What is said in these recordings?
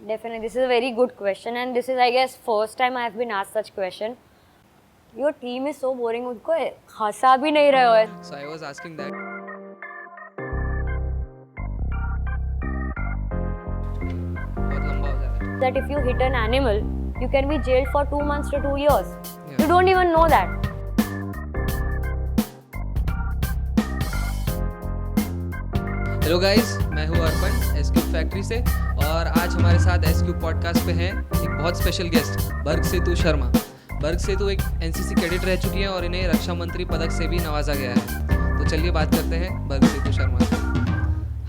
Definitely, this is a very good question, and this is, I guess, first time I have been asked such question. Your team is so boring. उनको हंसा भी नहीं रहे हो. So I was asking that. बहुत लंबा हो जाएगा. That if you hit an animal, you can be jailed for 2 months to 2 years. Yeah. You don't even know that. Hello guys, मैं हूँ अर्पण एसक्यूब फैक्ट्री से और आज हमारे साथ एसक्यूब पॉडकास्ट पे हैं एक बहुत स्पेशल गेस्ट बर्ग सेतु शर्मा. बर्ग सेतु एक एनसीसी कैडेट रह चुकी हैं और इन्हें रक्षा मंत्री पदक से भी नवाजा गया है. तो चलिए बात करते हैं बर्ग सेतु शर्मा से.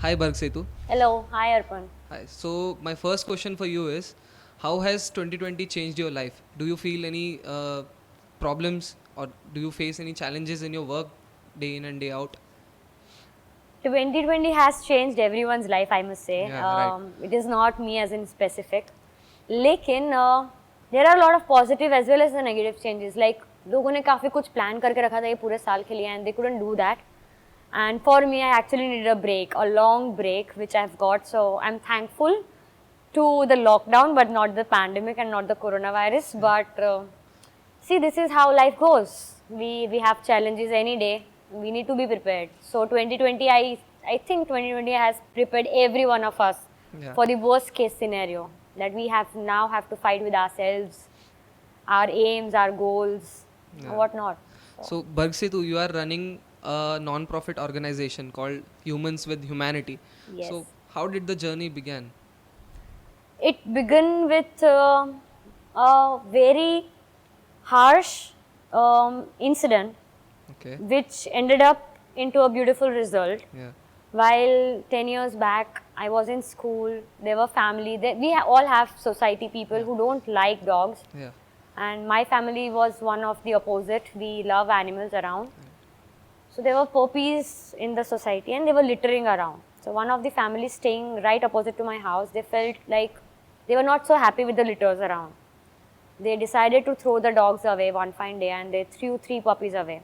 हाय बर्ग सेतु. Hello, hi Arpan. Hi. So my first question for you is, how has 2020 changed your life? Do you feel any problems or do you face any challenges in your work day in and day out? 2020 has changed everyone's life, I must say. Yeah, right. It is not me as in specific. लेकिन there are a lot of positive as well as the negative changes. Like लोगों ने काफ़ी कुछ plan करके रखा था ये पूरे साल के लिए and they couldn't do that. And for me, I actually needed a break, a long break, which I've got. So I'm thankful to the lockdown, but not the pandemic and not the coronavirus. But see, this is how life goes. We have challenges any day. We need to be prepared. So 2020, I think 2020 has prepared every one of us for the worst case scenario that we have to fight with ourselves, our aims, our goals, or whatnot. So Bharg Setu, you are running a non-profit organization called Humans with Humanity. Yes. So how did the journey begin? It began with a very harsh incident, Okay. which ended up into a beautiful result. Yeah. While 10 years back, I was in school, there were family, all have society people who don't like dogs. Yeah. And my family was one of the opposite. We love animals around. So there were puppies in the society and they were littering around. So one of the families staying right opposite to my house, they felt like they were not so happy with the litters around. They decided to throw the dogs away one fine day and they threw 3 puppies away.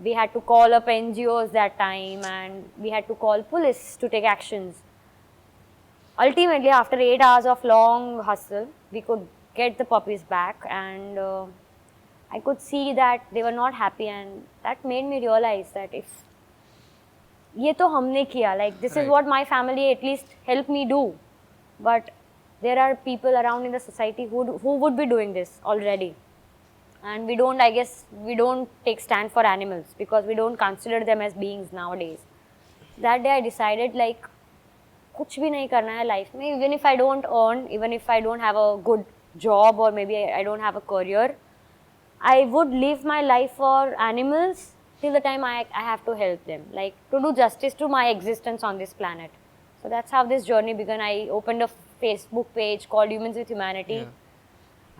We had to call up NGOs that time and we had to call police to take actions. Ultimately, after 8 hours of long hustle, we could get the puppies back and I could see that they were not happy and that made me realize that if ये तो हमने किया, like this is what my family at least helped me do, but there are people around in the society who would be doing this already. And we don't, I guess, we don't take stand for animals because we don't consider them as beings nowadays. That day I decided like कुछ भी नहीं करना है life में, even if I don't earn, even if I don't have a good job or maybe I don't have a career, I would live my life for animals till the time I have to help them, like to do justice to my existence on this planet. So that's how this journey began. I opened a Facebook page called Humans with Humanity. Yeah.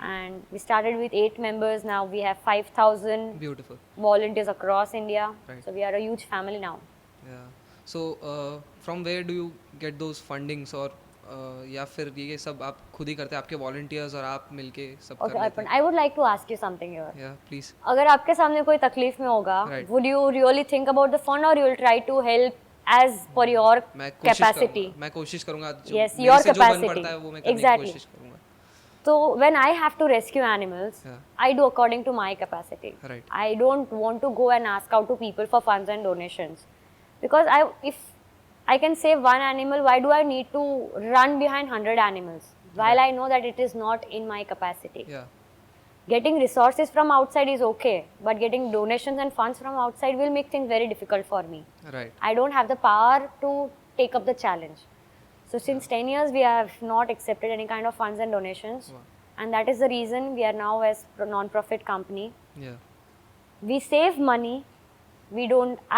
And we started with 8 members. Now we have 5,000 Beautiful. volunteers across India. Right. So we are a huge family now. Yeah. So from where do you get those fundings or या फिर ये सब आप खुद ही करते हैं, आपके volunteers और आप मिलके सब कर Okay, लेते Arpan, I would like to ask you something here. हैं? Yeah, please. अगर आपके सामने कोई तकलीफ में होगा, Right. would you really think about the fund or you will try to help as per your मैं कोशिश capacity? करूँगा, मैं कोशिश करूँगा Yes, मेरे your से जो बन capacity. पड़ता है वो मैं करने की Exactly. कोशिश करूँगा. So when I have to rescue animals, Yeah. I do according to my capacity. Right. I don't want to go and ask out to people for funds and donations, because if I can save one animal, why do I need to run behind 100 animals? While I know that it is not in my capacity. Yeah. Getting resources from outside is okay, but getting donations and funds from outside will make things very difficult for me. Right. I don't have the power to take up the challenge. So since 10 years, we have not accepted any kind of funds and donations. Wow. And that is the reason we are now as a non-profit company. Yeah. We save money.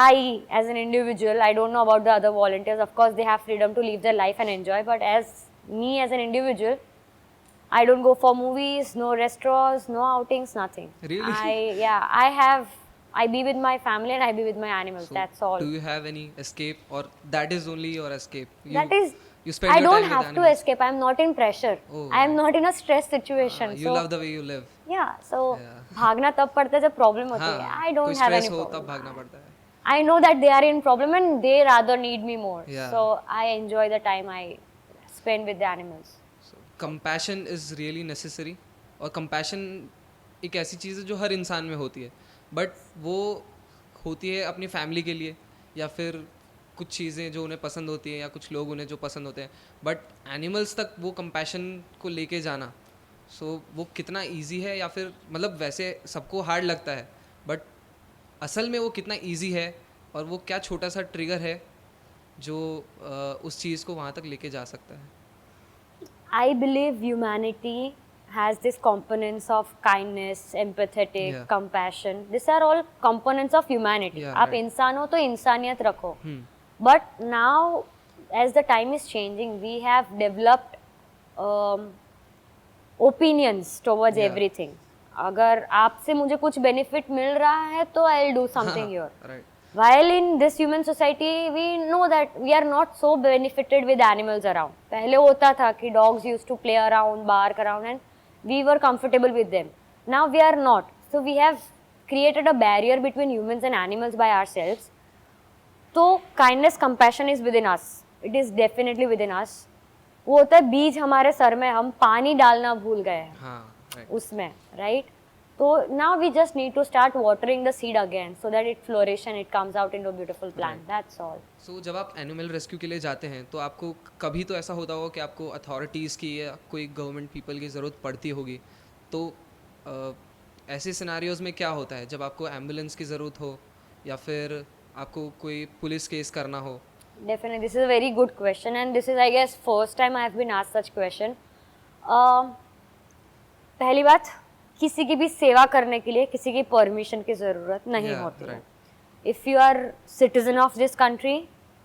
I as an individual, I don't know about the other volunteers. Of course, they have freedom to live their life and enjoy. But as me as an individual, I don't go for movies, no restaurants, no outings, nothing. Really? I be with my family and I be with my animals. So That's all. do you have any escape or that is only your escape? You spend I your don't time have with to animals. escape. I'm not in pressure. Oh. I'm not in a stress situation. You so love the way you live. yeah. So Yeah. भागना तब पड़ता है जब problem होती है. हाँ, I don't कोई have stress any हो problem. तब भागना पड़ता है. I know that they are in problem and they rather need me more. Yeah. So I enjoy the time I spend with the animals. So compassion is really necessary, और compassion एक ऐसी चीज़ है जो हर इंसान में होती है, बट वो होती है अपनी फैमिली के लिए, या फिर कुछ चीज़ें जो उन्हें पसंद होती हैं, या कुछ लोग उन्हें जो पसंद होते हैं, बट एनिमल्स तक वो कंपैशन को लेके जाना, सो वो कितना इजी है, या फिर मतलब वैसे सबको हार्ड लगता है, बट असल में वो कितना इजी है, और वो क्या छोटा सा ट्रिगर है जो उस चीज़ को वहाँ तक लेके जा सकता है. I believe humanity has these components of kindness, empathetic, Yeah. compassion. These are all components of humanity. Yeah, आप right. इंसान हो तो इंसानियत रखो. Hmm. But now, as the time is changing, we have developed opinions towards Yeah. everything. अगर आपसे मुझे कुछ benefit मिल रहा है तो I'll do something here. Right. While in this human society, we know that we are not so benefited with animals around. पहले होता था कि dogs used to play around, bark around, and we were comfortable with them. Now we are not. So we have created a barrier between humans and animals by ourselves. तो kindness, compassion is within us. It is definitely within us. वो होता है बीज हमारे sir में, हम पानी डालना भूल गए हैं हाँ, right. उसमें, right? तो now we just need to start watering the seed again so that it flourish and it comes out into a beautiful plant. Right. That's all. So जब आप एनिमल रेस्क्यू के लिए जाते हैं तो आपको कभी तो ऐसा होता होगा कि आपको अथॉरिटीज़ की या कोई गवर्नमेंट पीपल की ज़रूरत पड़ती होगी, तो ऐसे सिनारियोज़ में क्या होता है जब आपको एम्बुलेंस की ज़रूरत हो, या फिर आपको कोई पुलिस केस करना हो? Definitely, this is a very good question, and this is, I guess, first time I have been asked such question. पहली बात, किसी की भी सेवा करने के लिए किसी की परमिशन की ज़रूरत नहीं होती है. If you are citizen of this country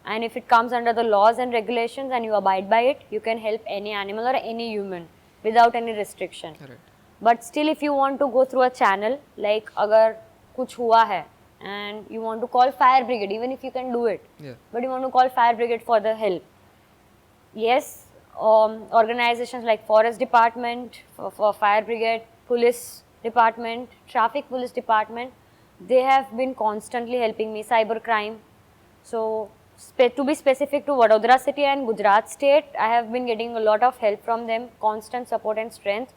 and if it comes under the laws and regulations and you abide by it, you can help any animal or any human without any restriction. Correct. But still, if you want to go through a channel, like अगर कुछ हुआ है and you want to call fire brigade, even if you can do it, Yeah. but you want to call fire brigade for the help. Yes, organizations like forest department, for fire brigade, police department, traffic police department, they have been constantly helping me. Cyber crime. So to be specific to Vadodara city and Gujarat state, I have been getting a lot of help from them, constant support and strength,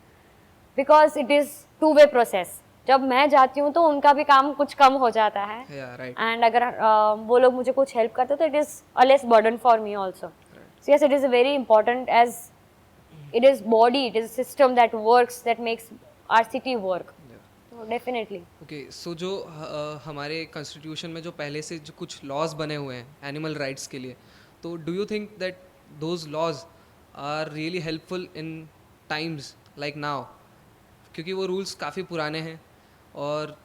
because it is two-way process. जब मैं जाती हूँ तो उनका भी काम कुछ कम हो जाता है, Yeah, right. एंड अगर वो लोग मुझे कुछ हेल्प करते तो it is a less burden for me also. So yes, it is very important as it is body, it is system that works, that makes our city work. Definitely. Okay, so जो हमारे constitution में जो पहले से जो कुछ laws बने हुए हैं एनिमल राइट्स के लिए, तो do you think that those laws are really helpful in times like now? क्योंकि वो रूल्स काफ़ी पुराने हैं और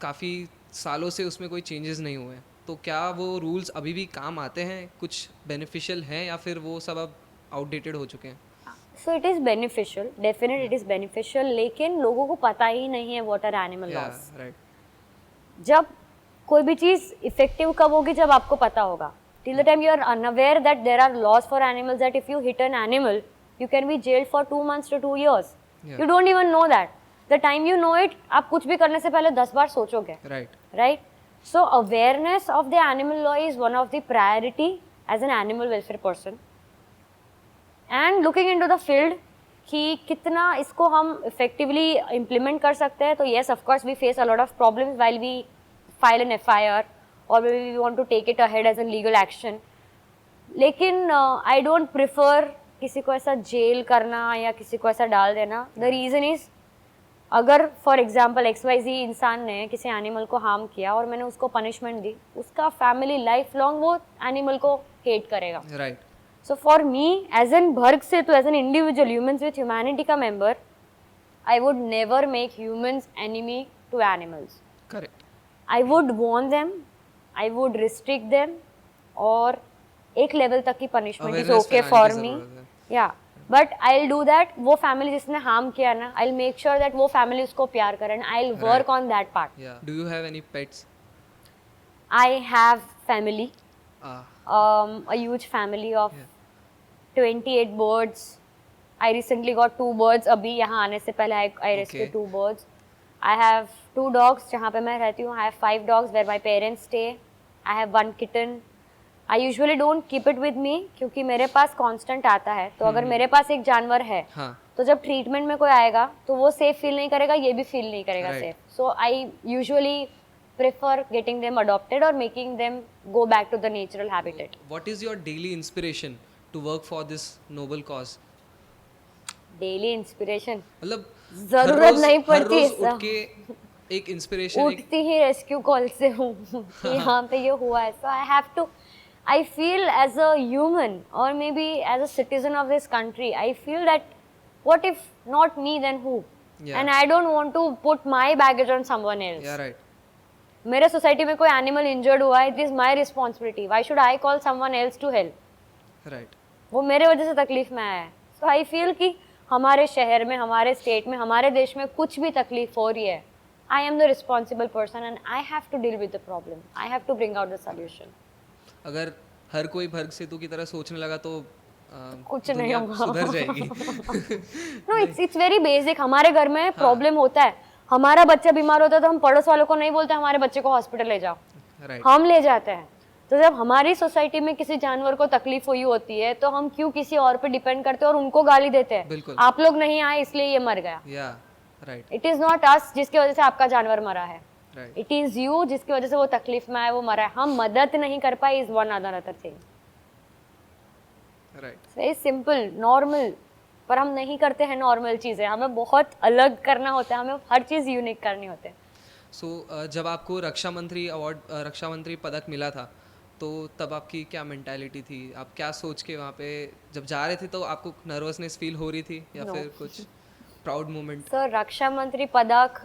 काफ़ी सालों से उसमें कोई चेंजेस नहीं हुए हैं, तो क्या वो रूल्स अभी भी काम आते हैं, कुछ बेनिफिशियल हैं, या फिर वो सब अब आउटडेटेड हो चुके हैं? So it is beneficial, definite it is beneficial, लेकिन लोगों को पता ही नहीं है what are animal laws. Right. जब कोई भी चीज़ इफेक्टिव कब होगी, जब आपको पता होगा. Till the time you are unaware that there are laws for animals, that if you hit an animal you can be jailed for 2 months to 2 years. You don't even know that. The time you know it, आप कुछ भी करने से पहले 10 बार सोचोगे. Right? So awareness of the animal law is one of the priority as an animal welfare person. And looking into the field कि कितना इसको हम effectively implement कर सकते हैं, तो yes, of course we face a lot of problems while we file an FIR or maybe we want to take it ahead as a legal action. लेकिन I don't prefer किसी को ऐसा jail करना या किसी को ऐसा डाल देना. द रीज़न इज़, अगर फॉर एग्जाम्पल XYZ इंसान ने किसी एनिमल को हार्म किया और मैंने उसको पनिशमेंट दी, उसका फैमिली लाइफ लॉन्ग वो एनिमल को हेट करेगा. Right. So for me as an भर्ग से, तो as an individual humans with humanity का member, I would never make humans enemy to animals. Correct. I would warn them, I would restrict them, और एक level तक की punishment is okay for me. या but I will do that. वो family जिसने harm किया ना, I will make sure that वो फैमिली उसको प्यार करे, and I will work on that part. Do you have any pets? I have family, a huge family of 28 birds. I recently got 2 birds. अभी यहाँ आने से पहले I rescued 2 birds. I have 2 dogs जहाँ पे मैं रहती हूँ. I have 5 dogs where my parents stay. I have 1 kitten. I usually don't keep it with me, क्योंकि मेरे पास कांस्टेंट आता है। तो अगर मेरे पास एक जानवर है, हाँ, तो जब ट्रीटमेंट में कोई आएगा तो वो सेफ फील नहीं करेगा, ये भी फील नहीं करेगा Right. Safe. So I usually prefer getting them adopted और making them go back to the natural habitat. what is your daily inspiration to work for this noble cause? Daily inspiration मतलब जरूरत नहीं हर पड़ती रोज ऐसा। उठ के एक इंस्पिरेशन, एक उठती ही रेस्क्यू कॉल से हूँ कि यहाँ पे ये हुआ है। So I have to, I feel as a human or maybe as a citizen of this country, I feel that what if not me then who, Yeah. And I don't want to put my baggage on someone else. yeah, right, मेरे society में कोई animal injured हुआ है, it is my responsibility, why should I call someone else to help? right. वो मेरे वजह से तकलीफ में आया है। सो आई फील कि हमारे शहर में, हमारे स्टेट में, हमारे देश में कुछ भी तकलीफ हो रही है, I am the responsible person and I have to deal with the problem, I have to bring out the solution. अगर हर कोई भर्ग सेतु की तरह सोचने लगा तो कुछ नहीं दुनिया होगा। सुधर जाएगी। No, it's very basic. हमारे घर में प्रॉब्लम होता है, हमारा बच्चा बीमार होता है तो हम पड़ोस वालों को नहीं बोलते हमारे बच्चे को हॉस्पिटल ले जाओ, राइट, हम ले जाते हैं। तो जब हमारी सोसाइटी में किसी जानवर को तकलीफ हुई होती है तो हम क्यों किसी और पे डिपेंड करते हैं और उनको गाली देते हैं, बिल्कुल, आप लोग नहीं आए इसलिए ये मर गया। या right, it is not us जिसकी वजह से आपका जानवर मरा है, राइट, इट इज यू जिसकी वजह से वो तकलीफ में आया, वो मरा है। हम मदद नहीं कर पाए is one other thing. Right. Very simple, normal, पर हम नहीं करते हैं नॉर्मल चीजें, हमें बहुत अलग करना होता है, हमें हर चीज यूनिक करनी होती है। सो जब आपको रक्षा मंत्री अवार्ड, रक्षा मंत्री पदक मिला था, तो तब आपकी क्या मेंटालिटी थी? आप क्या सोच के वहाँ पे जब जा रहे थे, तो आपको नर्वसनेस फील हो रही थी या No. फिर कुछ प्राउड मोमेंट? सर, रक्षा मंत्री पदक,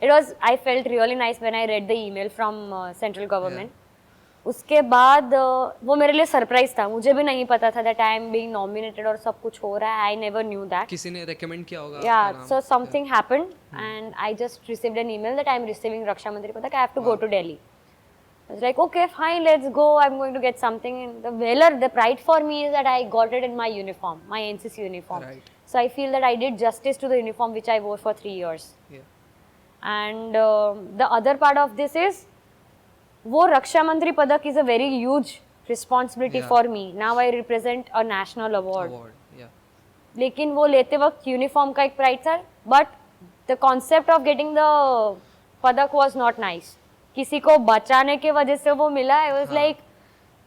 it was, I felt really nice when I read the email from central government. उसके बाद वो मेरे लिए सरप्राइज था, मुझे भी नहीं पता था that I am being nominated और सब कुछ हो रहा है, आई नेवर न्यू दैट। किसी ने रेकमेंड किया होगा? Yeah, आपका नाम? so something happened and I just received an email that I'm receiving Raksha Mantri Padak. I have to go to Delhi. I was like, okay, fine, let's go. I'm going to get something. And the pride for me is that I got it in my uniform, my NCC uniform. Right. So I feel that I did justice to the uniform which I wore for 3 years. Yeah. And the other part of this is, वो रक्षा मंत्री पदक is a very huge responsibility Yeah. for me. Now I represent a national award. Award, yeah. लेकिन वो लेते वक्त uniform का एक pride था, but the concept of getting the पदक वाज नॉट नाइस। किसी को बचाने के वजह से वो मिला, आई वाज लाइक,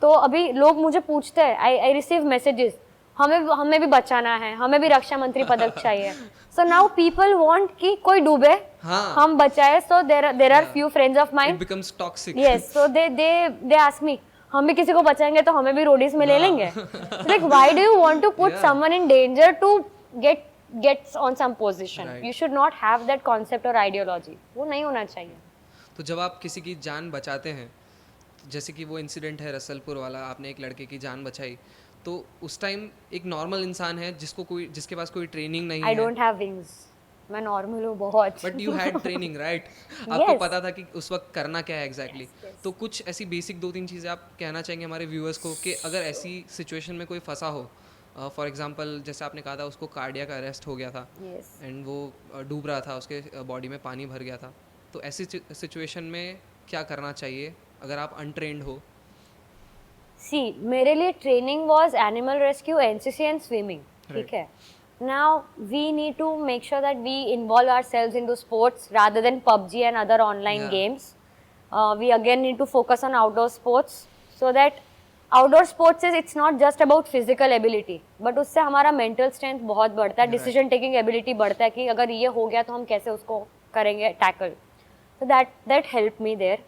तो अभी लोग मुझे पूछते हैं, आई रिसीव मैसेजेस, हमें भी बचाना है, हमें भी रक्षा मंत्री पदक चाहिए। सो नाउ पीपल वांट कि कोई डूबे, हाँ, हम बचाए। So there are few friends of it mind, becomes toxic. Yes, so they ask me, हम भी किसी को बचाएंगे तो हमें भी रोडीज में ले लेंगे। Like, why do you want to put Yeah. Someone in danger to gets on some position? Right. You should not have that concept और आइडियोलॉजी, वो नहीं होना चाहिए। तो जब आप किसी की जान बचाते हैं, जैसे कि वो इंसिडेंट है रसलपुर वाला, आपने एक लड़के की जान बचाई, तो उस टाइम एक नॉर्मल इंसान है जिसके पास कोई ट्रेनिंग नहीं आई है, डोंट हैव विंग्स, मैं नॉर्मल हूँ बहुत। But you had training, right? आपको Yes. पता था कि उस वक्त करना क्या है एग्जैक्टली। तो कुछ ऐसी बेसिक 2-3 चीज़ें आप कहना चाहेंगे हमारे व्यूअर्स को कि अगर ऐसी सिचुएशन में कोई फंसा हो, फॉर एग्जांपल जैसे आपने कहा था उसको कार्डियक अरेस्ट हो गया था यस, एंड वो डूब रहा था, उसके बॉडी में पानी भर गया था, तो ऐसी सिचुएशन में क्या करना चाहिए अगर आप अनट्रेंड हो? सी, मेरे लिए training was animal rescue, NCC and swimming, ठीक है। Now we need to make sure that we involve ourselves into sports rather than PUBG and other online Yeah. games. We again need to focus on outdoor sports, so that outdoor sports is, it's not just about physical ability, but उससे हमारा mental strength बहुत बढ़ता है, Right. decision taking ability बढ़ता है कि अगर ये हो गया तो हम कैसे उसको करेंगे tackle. So that helped me there.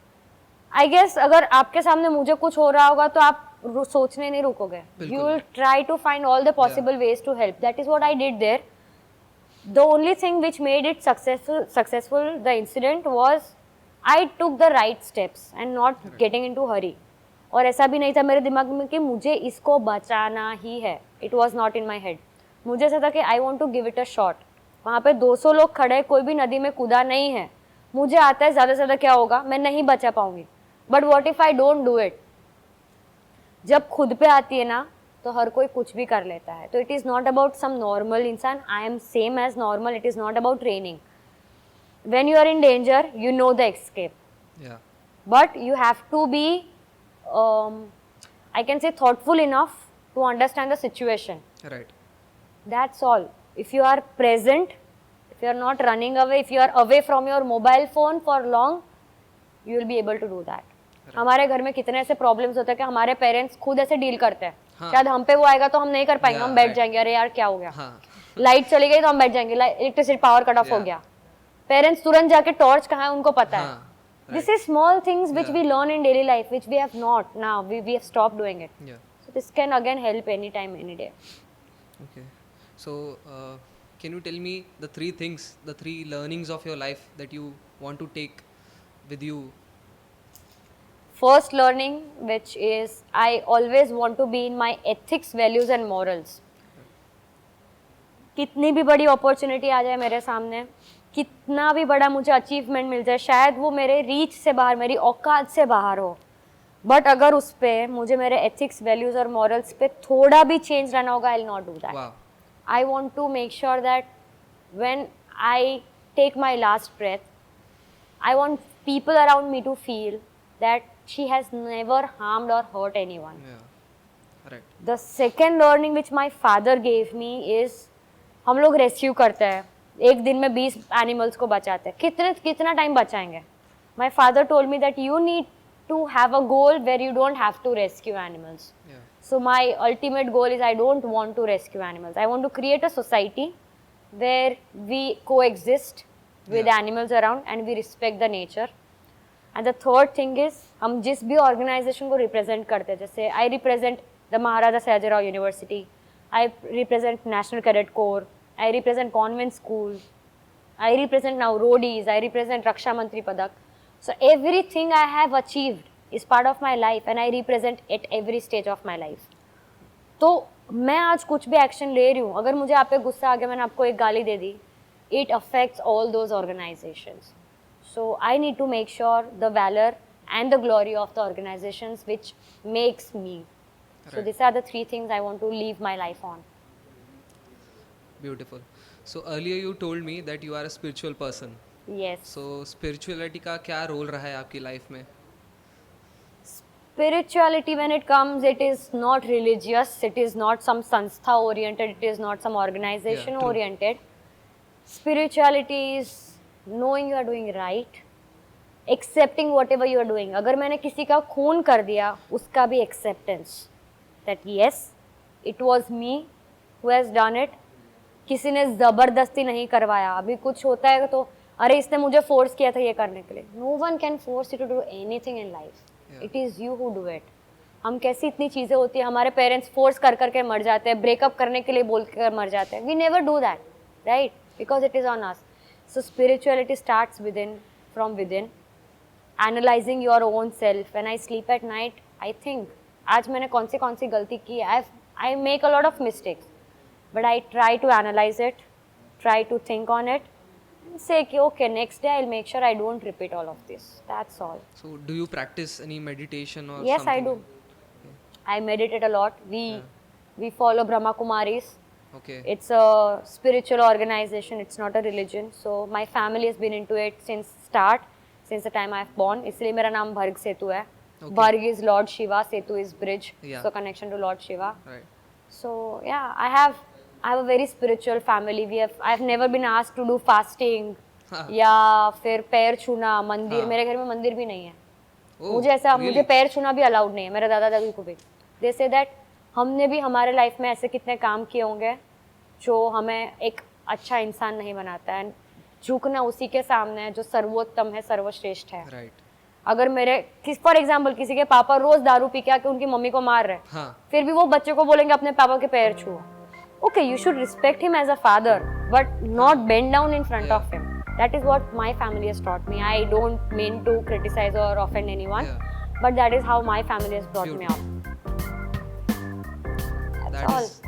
I guess अगर आपके सामने मुझे कुछ हो रहा होगा तो आप सोचने नहीं रुकोगे, बिल्कुल। you will try to find all the possible ways to help. That is what I did there. The only thing which made it successful the incident was I took the right steps and not getting into hurry. और ऐसा भी नहीं था मेरे दिमाग में कि मुझे इसको बचाना ही है, it was not in my head. मुझे ऐसा था कि I want to give it a shot. वहाँ पे 200 लोग खड़े हैं, कोई भी नदी में कूदा नहीं है, मुझे आता है ज़्यादा से ज़्यादा क्या होगा, मैं नहीं बचा पाऊंगी, but what if I don't do it? जब खुद पे आती है ना तो हर कोई कुछ भी कर लेता है। तो it is not about some normal इंसान, I am same as normal, it is not about training. When you are in danger you know the escape, या, but you have to be I can say thoughtful enough to understand the situation. Right. That's all. If you are present, if you are not running away, if you are away from your mobile phone for long, you will be able to do that. हमारे घर में कितने ऐसे problems होते हैं कि हमारे parents खुद ऐसे डील करते हैं. हाँ. शायद हम पे वो आएगा तो हम नहीं कर पाएंगे, हम बैठ right. जाएंगे, अरे यार क्या हो गया, हाँ. लाइट चली गई तो हम बैठ जाएंगे, इलेक्ट्रिसिटी पावर कट ऑफ हो गया. पेरेंट्स तुरंत जाके टॉर्च कहाँ है उनको पता है. हाँ. This is small things which Yeah. we learn in daily life, which we have not now. We have stopped doing it. Yeah. So this can again help anytime, any day. Okay. So, can you tell me the three things, the three learnings of your life that you want to take with you? First learning, which is I always want to be in my ethics, values and morals. कितनी भी बड़ी opportunity आ जाए मेरे सामने, कितना भी बड़ा मुझे अचीवमेंट मिल जाए, शायद वो मेरे रीच से बाहर, मेरी औकात से बाहर हो, बट अगर उस पे मुझे मेरे एथिक्स, वैल्यूज और मॉरल्स पे थोड़ा भी चेंज लाना होगा, I will not do that. Wow. I want to make sure that when I take my last breath, I want people around me to feel that she has never harmed or hurt anyone. Yeah. Right. The second learning which my father gave me is, हम लोग rescue करते हैं, एक दिन में 20 animals को बचाते हैं, कितना टाइम बचाएंगे. My father told me that you need to have a goal where you don't have to rescue animals. Yeah. So my ultimate goal is I don't want to rescue animals. I want to create a society where we coexist with Yeah. animals around and we respect the nature. And the third thing is, हम जिस भी organization को represent करते हैं, जैसे I represent the Maharaja Sayajirao University, I represent National Cadet Corps, I represent Convent School, I represent now Roadies, I represent Raksha Mantri Padak. So everything I have achieved is part of my life and I represent at every stage of my life. तो मैं आज कुछ भी action ले रही हूँ, अगर मुझे आप पे गुस्सा आ गया, मैंने आपको एक गाली दे दी, it affects all those organizations. So I need to make sure the valor and the glory of the organizations which makes me. So Right. these are the three things I want to live my life on. Beautiful. So earlier you told me that you are a spiritual person. Yes. So spirituality का क्या role रहा है आपकी life में? Spirituality, when it comes, it is not religious, it is not some sanstha oriented, it is not some organization Yeah, true. oriented. Spirituality is knowing you are doing right, accepting whatever you are doing. अगर मैंने किसी का खून कर दिया, उसका भी acceptance that yes, it was me who has done it. किसी ने ज़बरदस्ती नहीं करवाया. अभी कुछ होता है तो अरे इसने मुझे फोर्स किया था ये करने के लिए. No one can force you to do anything in life. Yeah. It is you who do it. हम कैसी इतनी चीज़ें होती हैं, हमारे पेरेंट्स फोर्स कर करके मर जाते हैं, ब्रेकअप करने के लिए बोल कर मर जाते हैं. We never do that, right? Because it is on us. So spirituality starts within, from within. Analyzing your own self. When I sleep at night, I think आज मैंने कौन सी गलती की है. I make a lot of mistakes, but I try to analyze it, try to think on it, and say okay, next day I'll make sure I don't repeat all of this. That's all. So do you practice any meditation or Yes, I something? do. I meditate a lot. We follow Brahma Kumaris. Okay. It's a spiritual organization. It's not a religion. So my family has been into it since start, since the time I've born. इसलिए मेरा नाम भर्ग सेतु है. Okay. Bharg is Lord Shiva, Setu is bridge, Yeah. so connection to Lord Shiva. Right. So yeah, I have a very spiritual family. I've never been asked to do fasting हाँ. या फिर पैर छूना, मंदिर. हाँ. मेरे घर में मंदिर भी नहीं है. Oh, मुझे ऐसा really? मुझे पैर छूना भी अलाउड नहीं है, मेरे दादा दादी को भी. दे से दैट हमने भी हमारे लाइफ में ऐसे कितने काम किए होंगे जो हमें एक अच्छा इंसान नहीं बनाता है. झुकना उसी के सामने है जो सर्वोत्तम है, सर्वश्रेष्ठ है. Right. अगर फॉर एग्जाम्पल किसी के पापा रोज दारू पी के आके उनकी मम्मी को मार रहे हैं, हाँ. फिर भी वो बच्चे को बोलेंगे अपने पापा के पैर छुओ. Okay, you should respect him as a father but not bend down in front of him. That is what my family has taught me. I don't mean to criticise or offend anyone, Yeah. But that is how my family has brought me up.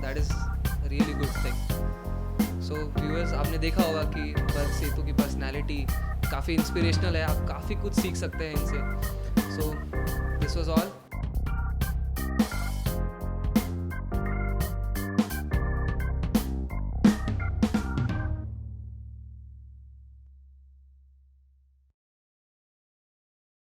That is a really good thing. So viewers, आपने देखा होगा कि भर्ग सेतु की personality काफ़ी inspirational है. आप काफ़ी कुछ सीख सकते हैं इनसे. So this was all.